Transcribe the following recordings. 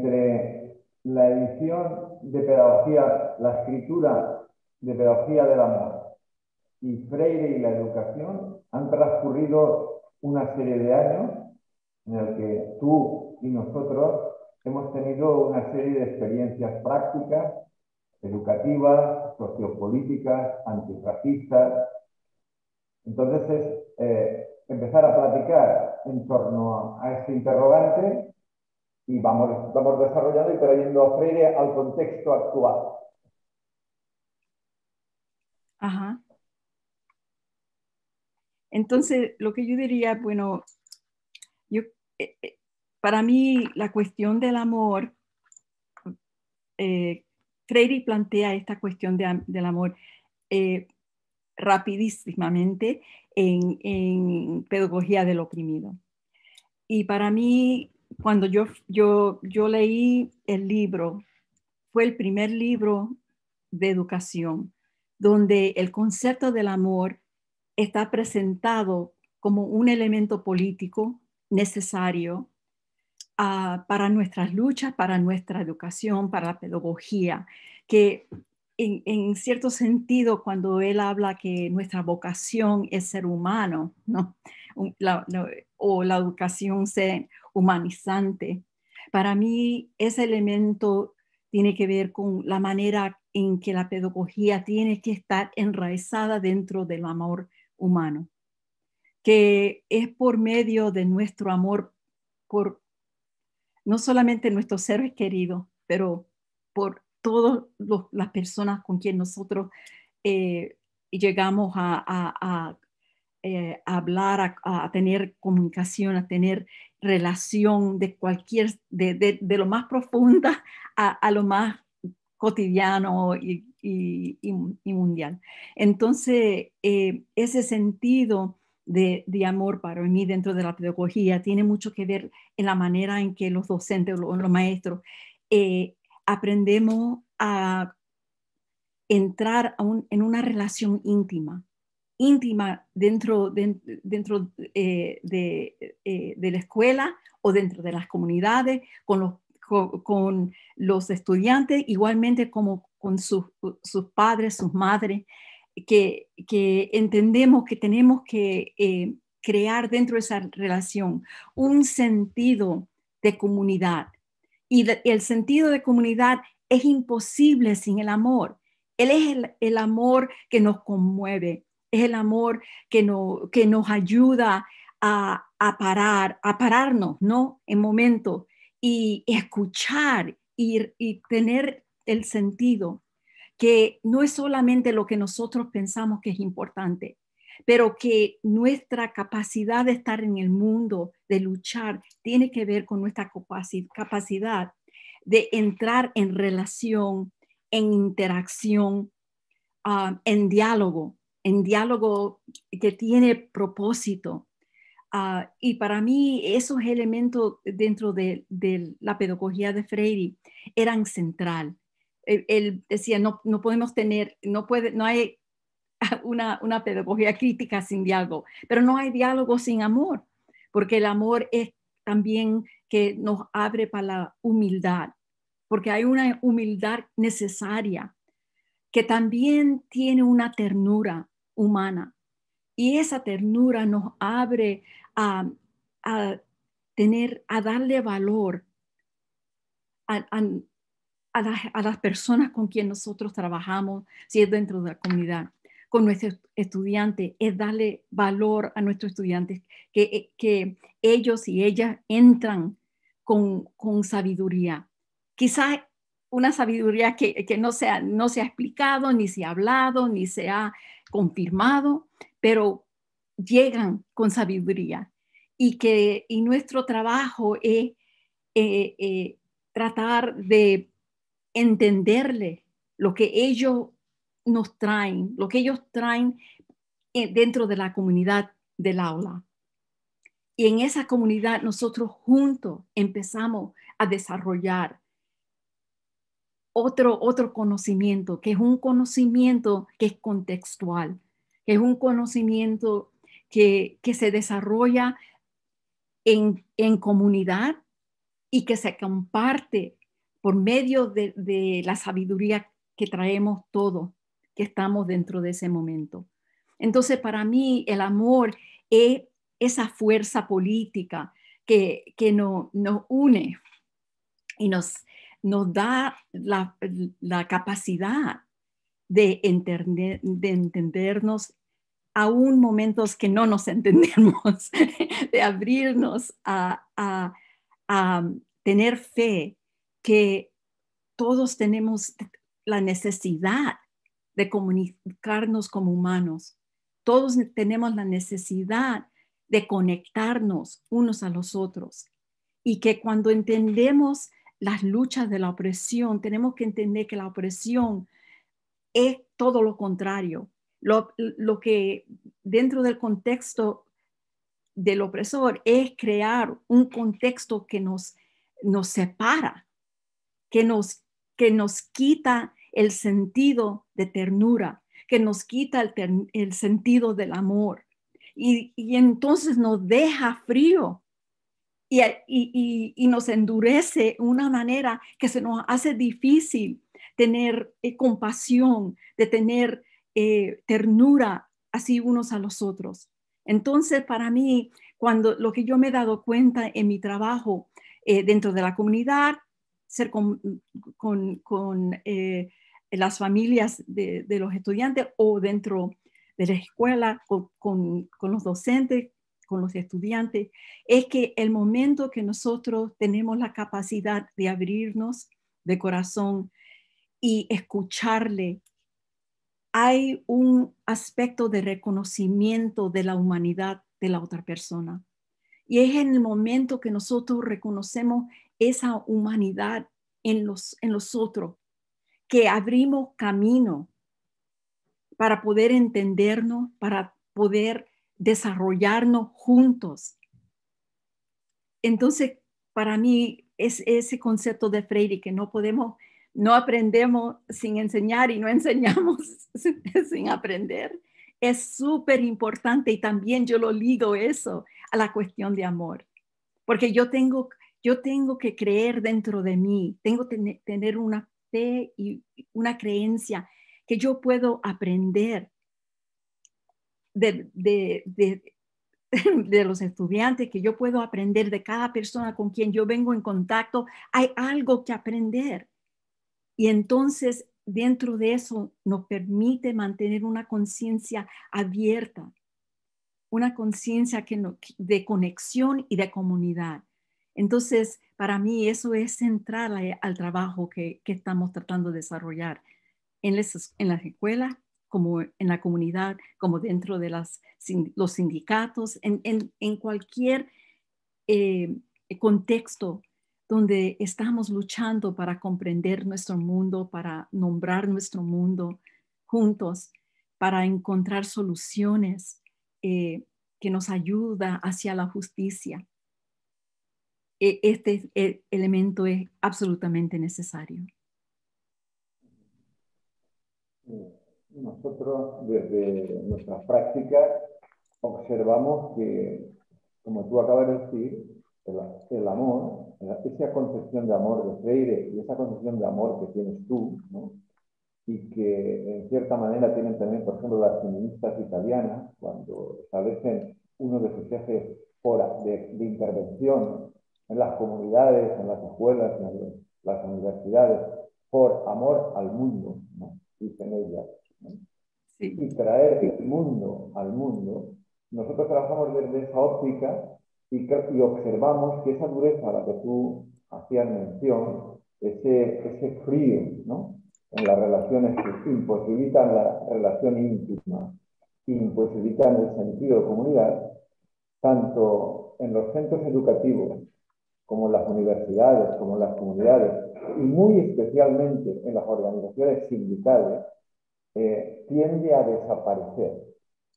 entre la edición de pedagogía, la escritura de pedagogía del amor y Freire y la educación han transcurrido una serie de años en el que tú y nosotros hemos tenido una serie de experiencias prácticas, educativas, sociopolíticas, antirracistas. Entonces es empezar a platicar en torno a este interrogante y vamos desarrollando y trayendo a Freire al contexto actual. Ajá. Entonces, lo que yo diría, bueno, yo, para mí la cuestión del amor, Freire plantea esta cuestión del amor rapidísimamente en Pedagogía del Oprimido. Y para mí, cuando yo leí el libro, fue el primer libro de educación donde el concepto del amor está presentado como un elemento político necesario para nuestras luchas, para nuestra educación, para la pedagogía, que en cierto sentido, cuando él habla que nuestra vocación es ser humano, ¿no? O la educación ser humanizante, para mí ese elemento tiene que ver con la manera en que la pedagogía tiene que estar enraizada dentro del amor humano, que es por medio de nuestro amor por no solamente nuestros seres queridos, pero por todas las personas con quien nosotros llegamos a hablar, a tener comunicación, a tener relación de cualquier, de lo más profunda a lo más cotidiano y mundial. Entonces, ese sentido de amor para mí dentro de la pedagogía tiene mucho que ver en la manera en que los docentes, los maestros, aprendemos a entrar en una relación íntima dentro de la escuela o dentro de las comunidades, con los estudiantes, igualmente como con sus padres, sus madres, que entendemos que tenemos que crear dentro de esa relación un sentido de comunidad. Y el sentido de comunidad es imposible sin el amor. Él es el amor que nos conmueve, es el amor que nos ayuda a pararnos, ¿no? En momentos y escuchar y tener el sentido que no es solamente lo que nosotros pensamos que es importante, pero que nuestra capacidad de estar en el mundo, de luchar, tiene que ver con nuestra capacidad de entrar en relación, en interacción, en diálogo que tiene propósito. Y para mí esos elementos dentro de la pedagogía de Freire eran central. Él decía, no podemos tener, no hay una pedagogía crítica sin diálogo, pero no hay diálogo sin amor, porque el amor es también que nos abre para la humildad, porque hay una humildad necesaria que también tiene una ternura humana. Y esa ternura nos abre a, a darle valor a las personas con quien nosotros trabajamos, si es dentro de la comunidad, con nuestros estudiantes, es darle valor a nuestros estudiantes, que ellos y ellas entran con sabiduría. Quizás una sabiduría que no se ha explicado, ni se ha hablado, ni se ha confirmado, pero llegan con sabiduría. Y nuestro trabajo es tratar de entenderle lo que ellos nos traen, lo que ellos traen dentro de la comunidad del aula. Y en esa comunidad nosotros juntos empezamos a desarrollar otro conocimiento, que es un conocimiento que es contextual, que es un conocimiento que se desarrolla en comunidad, y que se comparte por medio de la sabiduría que traemos todos, que estamos dentro de ese momento. Entonces, para mí, el amor es esa fuerza política que nos une y nos da la capacidad de entendernos aún momentos que no nos entendemos, de abrirnos a tener fe que todos tenemos la necesidad de comunicarnos como humanos. Todos tenemos la necesidad de conectarnos unos a los otros. Y que cuando entendemos las luchas de la opresión, tenemos que entender que la opresión es todo lo contrario. Lo que dentro del contexto del opresor es crear un contexto que nos separa, que nos quita el sentido de ternura, que nos quita el sentido del amor. Y entonces nos deja frío y nos endurece de una manera que se nos hace difícil tener compasión, de tener ternura así unos a los otros. Entonces, para mí, cuando lo que yo me he dado cuenta en mi trabajo dentro de la comunidad, ser con las familias de los estudiantes o dentro de la escuela, con los docentes, con los estudiantes, es que el momento que nosotros tenemos la capacidad de abrirnos de corazón y escucharle, hay un aspecto de reconocimiento de la humanidad de la otra persona. Y es en el momento que nosotros reconocemos esa humanidad en los otros, que abrimos camino para poder entendernos, para poder desarrollarnos juntos. Entonces, para mí es ese concepto de Freire que no aprendemos sin enseñar y no enseñamos sin aprender. Es súper importante y también yo lo ligo eso a la cuestión de amor, porque yo tengo que creer dentro de mí, tengo que tener una fe y una creencia que yo puedo aprender de los estudiantes, que yo puedo aprender de cada persona con quien yo vengo en contacto. Hay algo que aprender. Y entonces, dentro de eso, nos permite mantener una conciencia abierta, una conciencia de conexión y de comunidad. Entonces, para mí eso es central al trabajo que estamos tratando de desarrollar en las escuelas, como en la comunidad, como dentro de los sindicatos, en cualquier contexto donde estamos luchando para comprender nuestro mundo, para nombrar nuestro mundo juntos, para encontrar soluciones que nos ayuda hacia la justicia. Este elemento es absolutamente necesario. Nosotros desde nuestras prácticas observamos que, como tú acabas de decir, el amor, esa concepción de amor de Freire y esa concepción de amor que tienes tú, ¿no? Y que en cierta manera tienen también, por ejemplo, las feministas italianas, cuando establecen uno de sus ejes de intervención en las comunidades, en las escuelas, en las universidades, por amor al mundo, ¿no? Dicen ellas, ¿no? Sí. Y traer el mundo al mundo. Nosotros trabajamos desde esa óptica y observamos que esa dureza a la que tú hacías mención, ese frío, ¿no? En las relaciones que imposibilitan la relación íntima, imposibilitan el sentido de comunidad, tanto en los centros educativos como en las universidades, como en las comunidades, y muy especialmente en las organizaciones sindicales, tiende a desaparecer.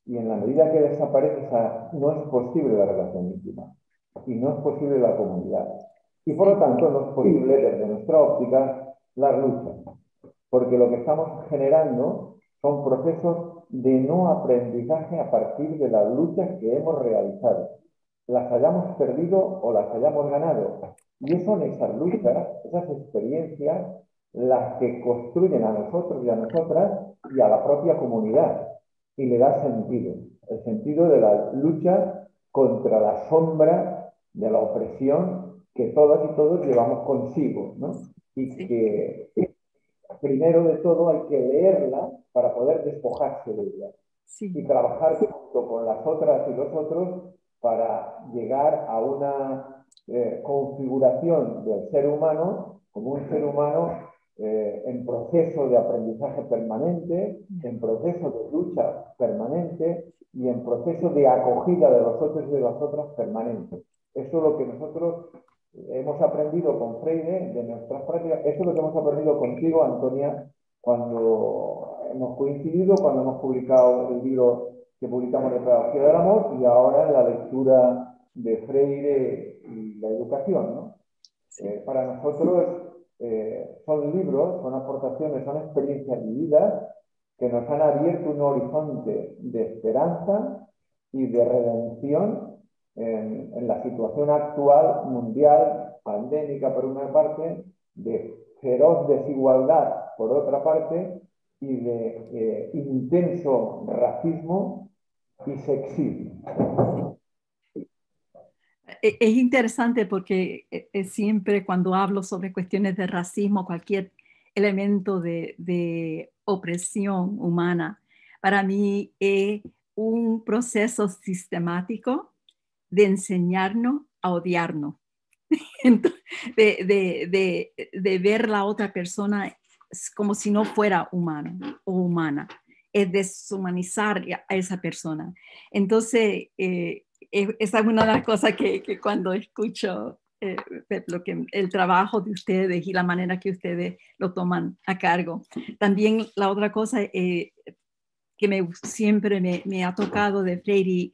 Y en la medida que desaparece, no es posible la relación íntima y no es posible la comunidad. Y por lo tanto, no es posible desde nuestra óptica la lucha. Porque lo que estamos generando son procesos de no aprendizaje a partir de las luchas que hemos realizado. las hayamos perdido o las hayamos ganado. Y son esas luchas, esas experiencias, las que construyen a nosotros y a nosotras y a la propia comunidad. Y le da sentido, el sentido de la lucha contra la sombra de la opresión que todas y todos llevamos consigo, ¿no? Y que primero de todo hay que leerla para poder despojarse de ella y trabajar junto con las otras y los otros para llegar a una configuración del ser humano como un ser humano en proceso de aprendizaje permanente, en proceso de lucha permanente y en proceso de acogida de los otros y de las otras permanente. Eso es lo que nosotros hemos aprendido con Freire de nuestras prácticas. Eso es lo que hemos aprendido contigo, Antonia, cuando hemos coincidido, cuando hemos publicado el libro que publicamos de Pedagogía del Amor y ahora en la lectura de Freire y la educación, ¿no? Para nosotros son libros, son aportaciones, son experiencias vividas que nos han abierto un horizonte de esperanza y de redención en la situación actual mundial, pandémica por una parte, de feroz desigualdad por otra parte y de intenso racismo y sexismo. Es interesante porque siempre cuando hablo sobre cuestiones de racismo, cualquier elemento de opresión humana, para mí es un proceso sistemático de enseñarnos a odiarnos, de ver la otra persona como si no fuera humano o humana, es deshumanizar a esa persona. Entonces, esa es una de las cosas que cuando escucho el trabajo de ustedes y la manera que ustedes lo toman a cargo. También la otra cosa que siempre me ha tocado de Freire,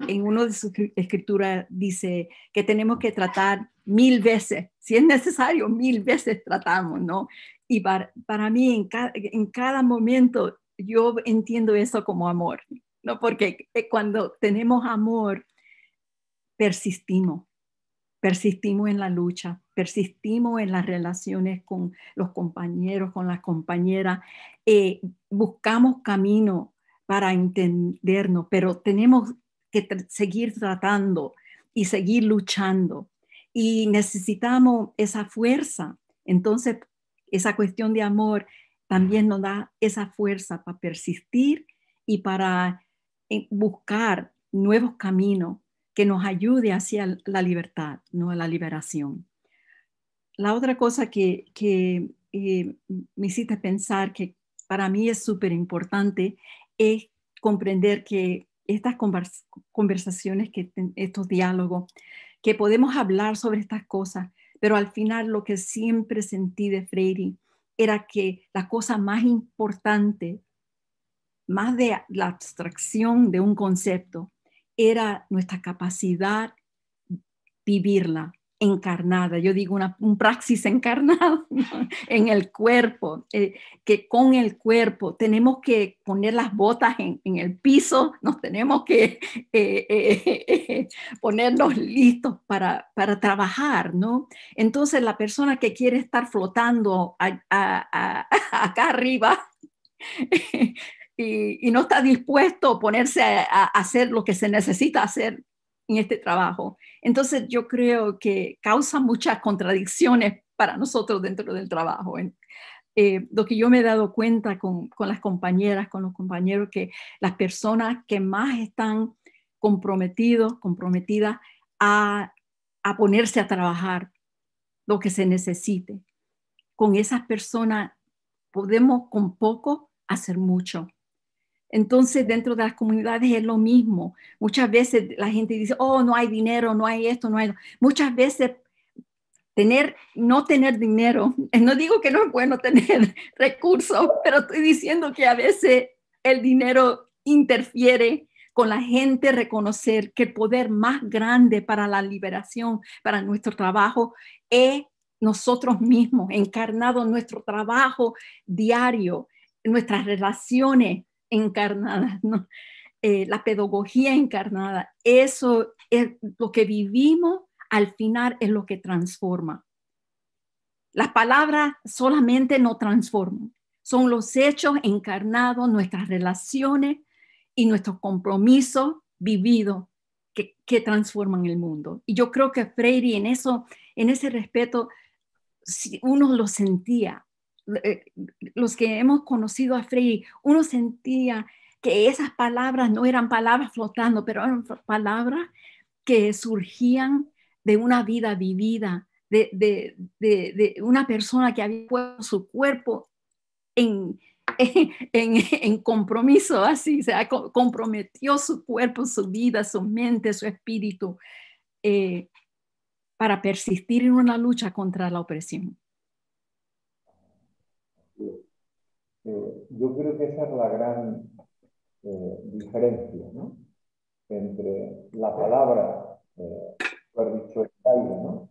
en una de sus escrituras dice que tenemos que tratar 1000 veces, si es necesario, 1000 veces tratamos, ¿no? Y para mí en cada momento yo entiendo eso como amor, ¿no? Porque cuando tenemos amor, persistimos en la lucha, persistimos en las relaciones con los compañeros, con las compañeras, buscamos camino para entendernos, pero tenemos que seguir tratando y seguir luchando y necesitamos esa fuerza. Entonces, esa cuestión de amor también nos da esa fuerza para persistir y para buscar nuevos caminos que nos ayude hacia la libertad, no a la liberación. La otra cosa que me hiciste pensar que para mí es súper importante es comprender que estas conversaciones, estos diálogos, que podemos hablar sobre estas cosas, pero al final lo que siempre sentí de Freire era que la cosa más importante, más de la abstracción de un concepto, era nuestra capacidad vivirla encarnada. Yo digo un praxis encarnado, ¿no? En el cuerpo, que con el cuerpo tenemos que poner las botas en el piso, nos tenemos que ponernos listos para trabajar, ¿no? Entonces la persona que quiere estar flotando acá arriba y no está dispuesto a ponerse a hacer lo que se necesita hacer en este trabajo. Entonces yo creo que causa muchas contradicciones para nosotros dentro del trabajo. Lo que yo me he dado cuenta con las compañeras, con los compañeros, que las personas que más están comprometidas a ponerse a trabajar lo que se necesite, con esas personas podemos con poco hacer mucho. Entonces, dentro de las comunidades es lo mismo. Muchas veces la gente dice, oh, no hay dinero, no hay esto, no hay... Muchas veces no tener dinero, no digo que no es bueno tener recursos, pero estoy diciendo que a veces el dinero interfiere con la gente, reconocer que el poder más grande para la liberación, para nuestro trabajo, es nosotros mismos, encarnado en nuestro trabajo diario, en nuestras relaciones encarnadas, ¿no? La pedagogía encarnada, eso lo que vivimos al final es lo que transforma. Las palabras solamente no transforman. Son los hechos encarnados, nuestras relaciones y nuestros compromisos vividos que transforman el mundo. Y yo creo que Freire en ese respeto, uno lo sentía. Los que hemos conocido a Freire, uno sentía que esas palabras no eran palabras flotando, pero eran palabras que surgían de una vida vivida, de una persona que había puesto su cuerpo en compromiso, así, o sea, comprometió su cuerpo, su vida, su mente, su espíritu, para persistir en una lucha contra la opresión. Yo creo que esa es la gran diferencia, ¿no? Entre la palabra, tú has dicho el aire, ¿no?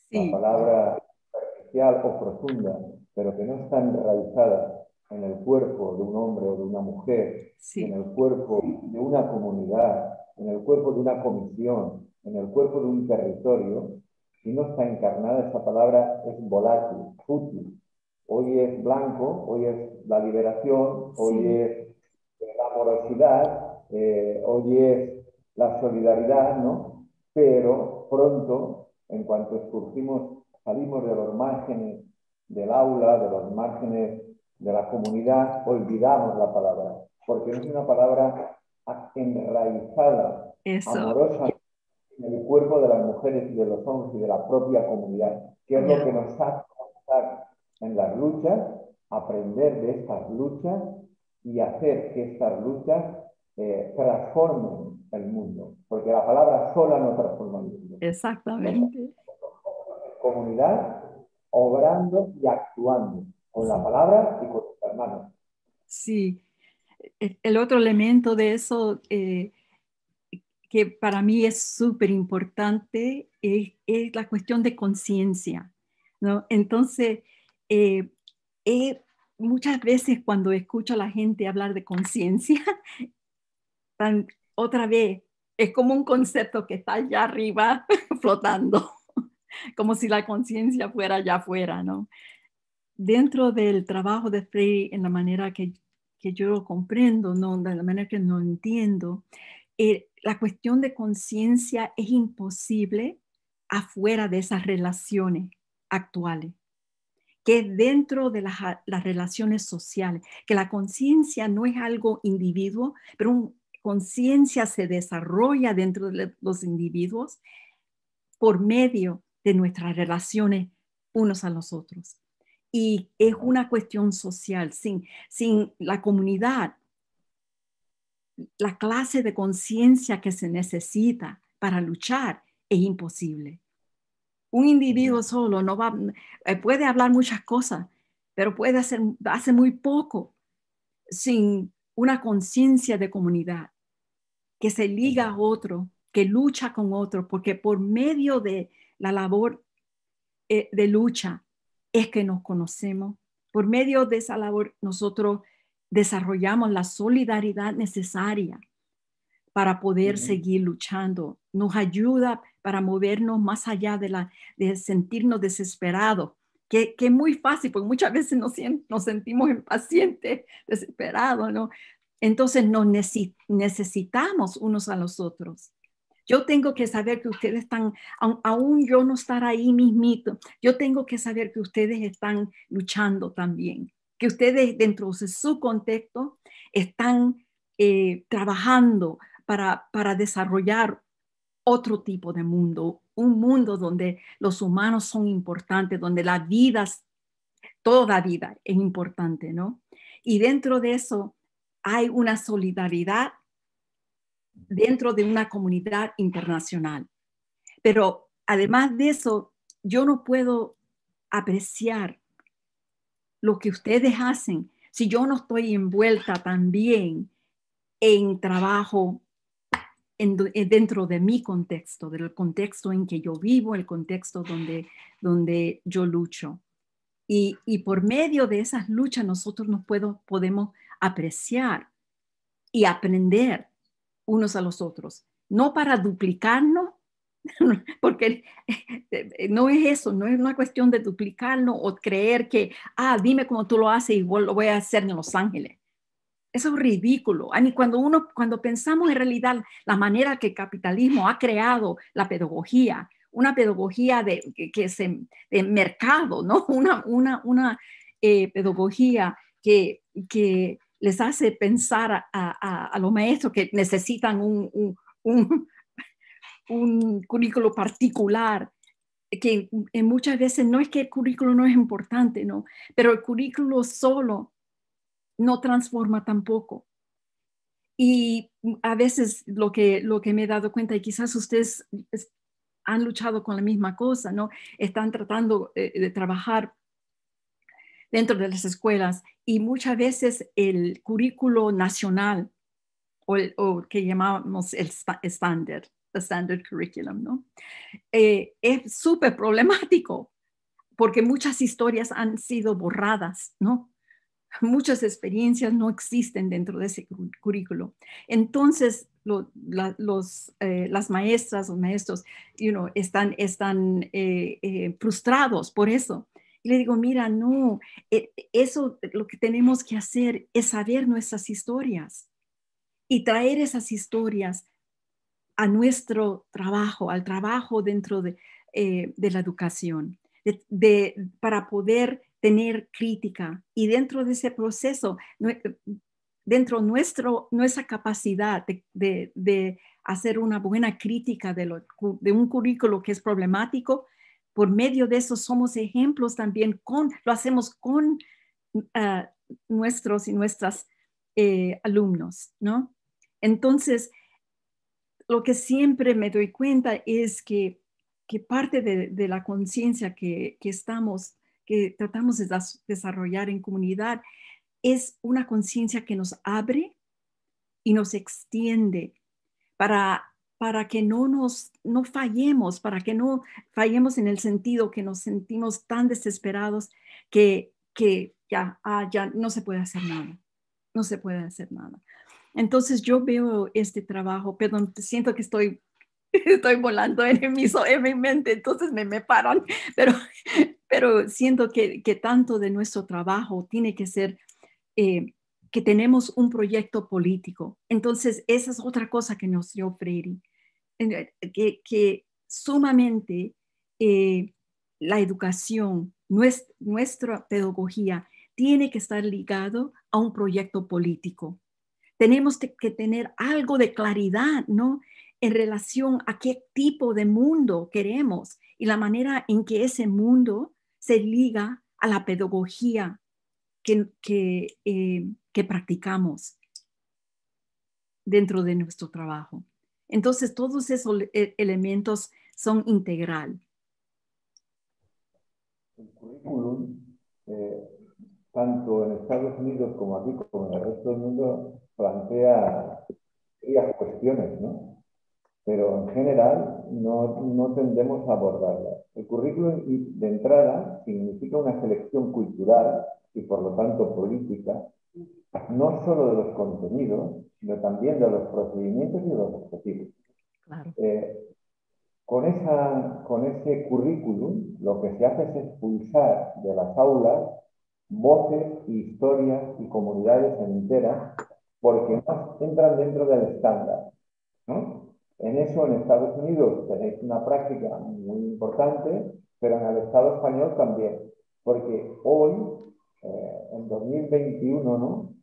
Sí. La palabra superficial o profunda, pero que no está enraizada en el cuerpo de un hombre o de una mujer, Sí. en el cuerpo de una comunidad, en el cuerpo de una comisión, en el cuerpo de un territorio, si no está encarnada, esa palabra es volátil, fútil. Hoy es blanco, hoy es la liberación, hoy es la amorosidad, hoy es la solidaridad, ¿no? Pero pronto, en cuanto salimos de los márgenes del aula, de los márgenes de la comunidad, olvidamos la palabra, porque no es una palabra enraizada, amorosa en el cuerpo de las mujeres y de los hombres y de la propia comunidad, que es lo que nos hace avanzar en las luchas, aprender de estas luchas y hacer que estas luchas transformen el mundo, porque la palabra sola no transforma el mundo. Exactamente. Comunidad, obrando y actuando con la palabra y con sus hermanos. Sí. El otro elemento de eso que para mí es súper importante es la cuestión de conciencia, ¿no? Entonces, muchas veces cuando escucho a la gente hablar de conciencia, otra vez, es como un concepto que está allá arriba flotando, como si la conciencia fuera allá afuera, ¿no? Dentro del trabajo de Freire, en la manera que yo lo comprendo, ¿no? De la manera que no entiendo, la cuestión de conciencia es imposible afuera de esas relaciones actuales, que es dentro de las relaciones sociales, que la conciencia no es algo individuo, pero conciencia se desarrolla dentro de los individuos por medio de nuestras relaciones unos a los otros. Y es una cuestión social. Sin la comunidad, la clase de conciencia que se necesita para luchar es imposible. Un individuo solo no va, puede hablar muchas cosas, pero hace muy poco sin una conciencia de comunidad que se liga a otro, que lucha con otro, porque por medio de la labor de lucha es que nos conocemos. Por medio de esa labor nosotros desarrollamos la solidaridad necesaria para poder seguir luchando. Nos ayuda para movernos más allá de sentirnos desesperados, que es muy fácil, porque muchas veces nos sentimos impacientes, desesperados, ¿no? Entonces nos necesitamos unos a los otros. Yo tengo que saber que ustedes están, aún yo no estar ahí mismito, yo tengo que saber que ustedes están luchando también, que ustedes dentro de su contexto están trabajando para desarrollar otro tipo de mundo, un mundo donde los humanos son importantes, donde toda vida es importante, ¿no? Y dentro de eso hay una solidaridad dentro de una comunidad internacional. Pero además de eso, yo no puedo apreciar lo que ustedes hacen si yo no estoy envuelta también en trabajo dentro de mi contexto, del contexto en que yo vivo, el contexto donde yo lucho. Y por medio de esas luchas nosotros podemos apreciar y aprender unos a los otros, no para duplicarnos, porque no es eso, no es una cuestión de duplicarlo o creer que, dime cómo tú lo haces y lo voy a hacer en Los Ángeles. Eso es ridículo. Cuando pensamos en realidad la manera que el capitalismo ha creado la pedagogía, una pedagogía de mercado, ¿no? Una pedagogía que les hace pensar a los maestros que necesitan un, un currículo particular, que muchas veces no es que el currículo no es importante, ¿no? Pero el currículo solo no transforma tampoco. Y a veces lo que me he dado cuenta, y quizás ustedes han luchado con la misma cosa, ¿no? Están tratando de trabajar dentro de las escuelas y muchas veces el currículo nacional o que llamamos el standard curriculum, ¿no? Es súper problemático porque muchas historias han sido borradas, ¿no? Muchas experiencias no existen dentro de ese currículo. Entonces, las maestras o maestros están frustrados por eso. Y le digo, mira, no, eso lo que tenemos que hacer es saber nuestras historias y traer esas historias a nuestro trabajo, al trabajo dentro de la educación, para poder tener crítica. Y dentro de ese proceso, dentro de nuestra capacidad de hacer una buena crítica de un currículo que es problemático, por medio de eso somos ejemplos también, lo hacemos con nuestros y nuestras alumnos, ¿no? Entonces, lo que siempre me doy cuenta es que parte de la conciencia que tratamos de desarrollar en comunidad es una conciencia que nos abre y nos extiende para que no fallemos, para que no fallemos en el sentido que nos sentimos tan desesperados que ya no se puede hacer nada, no se puede hacer nada. Entonces yo veo este trabajo, perdón, siento que estoy volando en mi mente, entonces me paran, pero siento que tanto de nuestro trabajo tiene que ser que tenemos un proyecto político. Entonces esa es otra cosa que nos dio Freire, que sumamente la educación, nuestra pedagogía, tiene que estar ligado a un proyecto político. Tenemos que tener algo de claridad, ¿no? En relación a qué tipo de mundo queremos y la manera en que ese mundo se liga a la pedagogía que practicamos dentro de nuestro trabajo. Entonces, todos esos elementos son integral. El currículum, tanto en Estados Unidos como aquí, como en el resto del mundo, plantea varias cuestiones, ¿no? Pero en general no tendemos a abordarlas. El currículum de entrada significa una selección cultural y por lo tanto política, no solo de los contenidos, sino también de los procedimientos y de los objetivos. Claro. Con ese currículum lo que se hace es expulsar de las aulas voces, historias y comunidades enteras porque no entran dentro del estándar, ¿no? En eso, en Estados Unidos tenéis una práctica muy importante, pero en el Estado español también, porque hoy, en 2021, ¿no?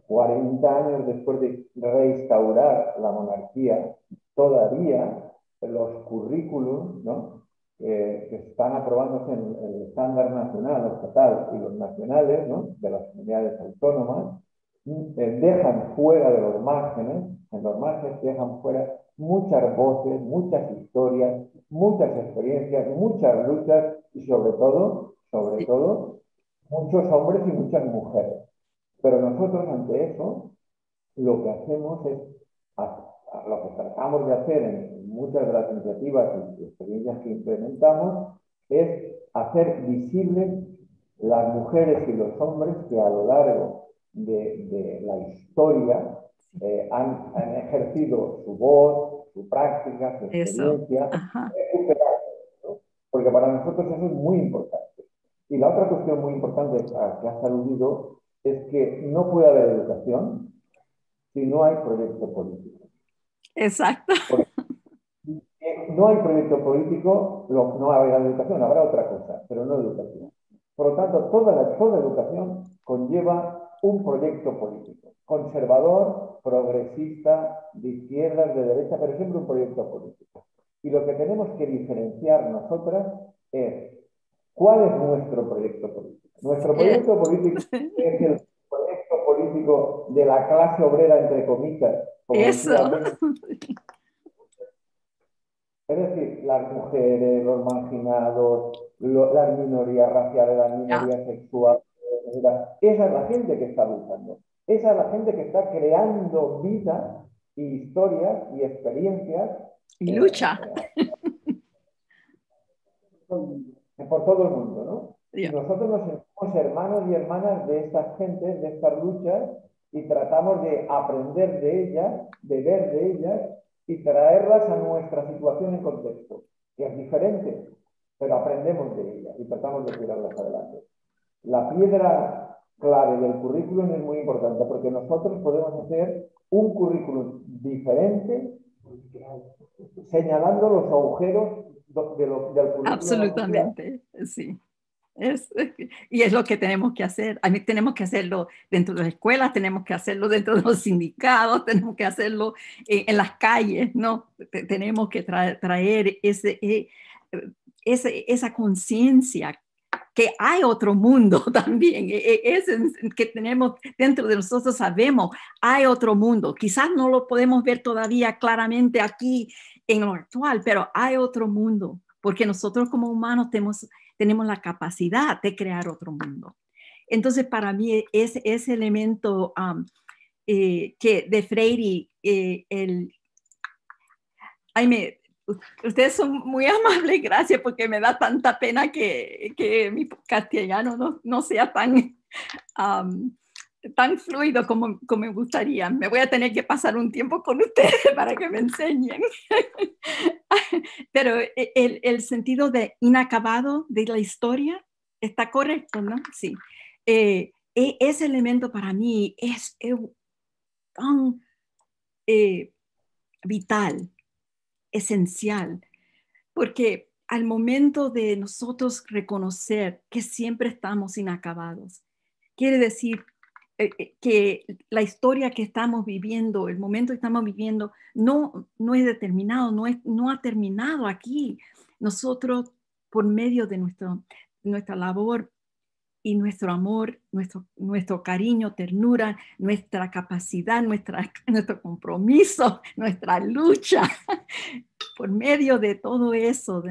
40 años después de reinstaurar la monarquía, todavía los currículums, ¿no? Que están aprobándose en el estándar nacional, estatal y los nacionales, ¿no? De las comunidades autónomas, dejan fuera de los márgenes, en los márgenes dejan fuera muchas voces, muchas historias, muchas experiencias, muchas luchas y sobre todo, muchos hombres y muchas mujeres. Pero nosotros ante eso, lo que hacemos es, lo que tratamos de hacer en muchas de las iniciativas y experiencias que implementamos, es hacer visibles las mujeres y los hombres que a lo largo de la historia han ejercido su voz, su práctica, su Eso. experiencia, Ajá. recuperar, ¿no? Porque para nosotros eso es muy importante. Y la otra cuestión muy importante a que has aludido es que no puede haber educación si no hay proyecto político. Exacto. Porque si no hay proyecto político, no habrá educación, habrá otra cosa, pero no educación. Por lo tanto, toda educación conlleva un proyecto político, conservador, progresista, de izquierdas, de derecha, pero siempre un proyecto político. Y lo que tenemos que diferenciar nosotras es cuál es nuestro proyecto político. Nuestro Eh, proyecto político es el proyecto político de la clase obrera, entre comillas, como decía Eso. Ben, es decir, las mujeres, los marginados, las minorías raciales, las Ya. minorías sexuales, etcétera. Esa es la gente que está luchando. Esa es la gente que está creando vida, y historias y experiencias Y lucha. eh, por todo el mundo, ¿no? Y Ya. nosotros nos sentimos hermanos y hermanas de estas gentes, de estas luchas, y tratamos de aprender de ellas, de ver de ellas, y traerlas a nuestra situación en contexto, que es diferente, pero aprendemos de ellas y tratamos de tirarlas adelante. La piedra clave del currículum es muy importante, porque nosotros podemos hacer un currículum diferente señalando los agujeros del currículum oficial. Absolutamente. Sí. Es, y es lo que tenemos que hacer. A mí tenemos que hacerlo dentro de las escuelas, tenemos que hacerlo dentro de los sindicatos, tenemos que hacerlo en las calles, ¿no? Tenemos que traer esa conciencia que hay otro mundo también, ese que tenemos dentro de nosotros, sabemos, hay otro mundo. Quizás no lo podemos ver todavía claramente aquí en lo actual, pero hay otro mundo, porque nosotros como humanos tenemos la capacidad de crear otro mundo. Entonces, para mí, ese elemento que de Freire, ay, ustedes son muy amables, gracias, porque me da tanta pena que mi castellano no sea um, tan fluido como me gustaría. Me voy a tener que pasar un tiempo con ustedes para que me enseñen. Pero el sentido de inacabado de la historia está correcto, ¿no? Sí. Ese elemento para mí es tan vital, esencial, porque al momento de nosotros reconocer que siempre estamos inacabados, quiere decir que la historia que estamos viviendo, el momento que estamos viviendo, no es determinado, no ha terminado aquí. Nosotros, por medio de nuestra labor y nuestro amor, nuestro cariño, ternura, nuestra capacidad, nuestro compromiso, nuestra lucha, por medio de todo eso,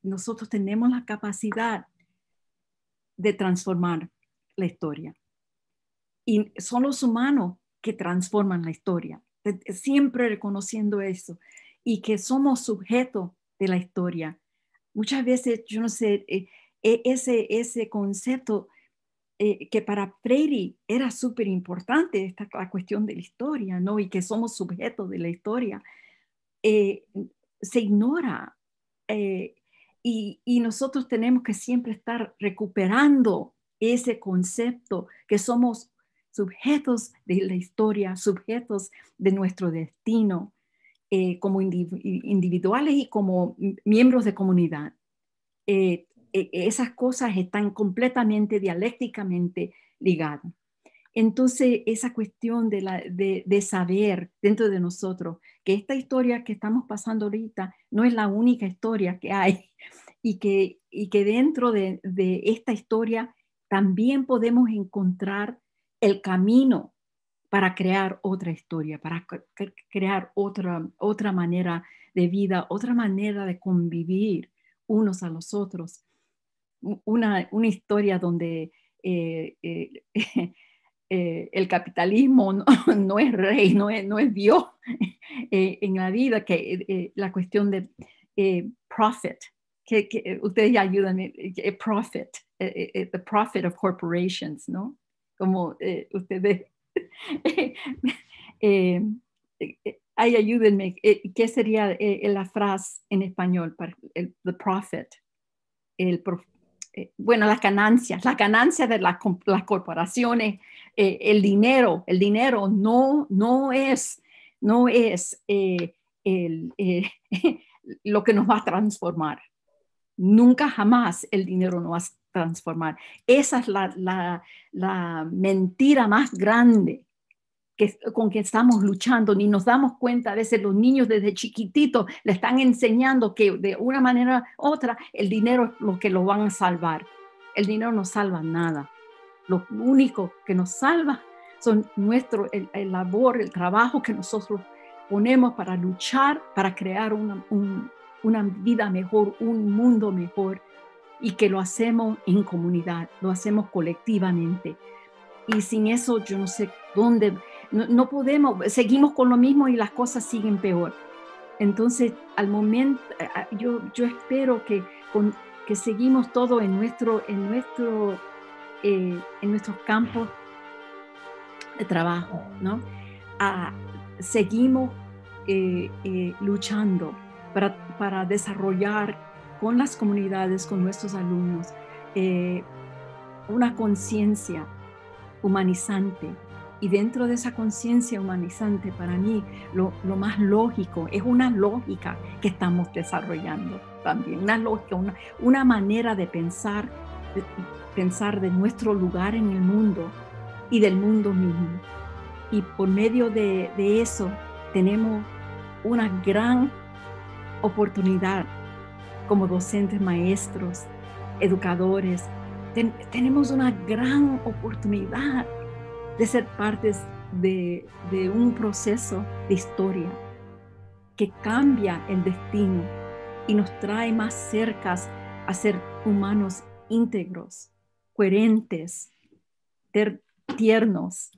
nosotros tenemos la capacidad de transformar la historia. Y son los humanos que transforman la historia, siempre reconociendo eso, y que somos sujetos de la historia. Muchas veces, yo no sé, ese concepto que para Freire era súper importante, la cuestión de la historia, ¿no? Y que somos sujetos de la historia, eh, se ignora. eh, y nosotros tenemos que siempre estar recuperando ese concepto que somos sujetos de la historia, sujetos de nuestro destino, como individuales y como miembros de comunidad. Esas cosas están completamente dialécticamente ligadas. Entonces, esa cuestión de saber dentro de nosotros que esta historia que estamos pasando ahorita no es la única historia que hay y que dentro de esta historia también podemos encontrar el camino para crear otra historia, para crear otra manera de vida, otra manera de convivir unos a los otros. Una historia donde el capitalismo no es rey, no es Dios en la vida, que la cuestión de profit, que ustedes ya ayudan, profit, the profit of corporations, ¿no? Como ustedes, eh, Ay, ayúdenme. ¿Qué sería la frase en español para the profit? Bueno, las ganancias de las corporaciones, el dinero no es lo que nos va a transformar. Nunca jamás el dinero nos va a transformar. Esa es la mentira más grande con que estamos luchando. Ni nos damos cuenta. A veces los niños desde chiquititos le están enseñando que de una manera u otra el dinero es lo que lo van a salvar. El dinero no salva nada. Lo único que nos salva son el labor, el trabajo que nosotros ponemos para luchar, para crear una vida mejor, un mundo mejor, y que lo hacemos en comunidad, lo hacemos colectivamente. Y sin eso yo no sé dónde, no podemos, seguimos con lo mismo y las cosas siguen peor. Entonces, al momento, yo espero que seguimos todo en nuestros campos de trabajo, ¿no? Seguimos luchando para desarrollar con las comunidades, con nuestros alumnos, una conciencia humanizante. Y dentro de esa conciencia humanizante, para mí, lo más lógico es una lógica que estamos desarrollando también, una lógica, una manera de pensar de nuestro lugar en el mundo y del mundo mismo. Y por medio de eso tenemos una gran oportunidad como docentes, maestros, educadores. Tenemos una gran oportunidad de ser partes de un proceso de historia que cambia el destino y nos trae más cerca a ser humanos íntegros, coherentes, tiernos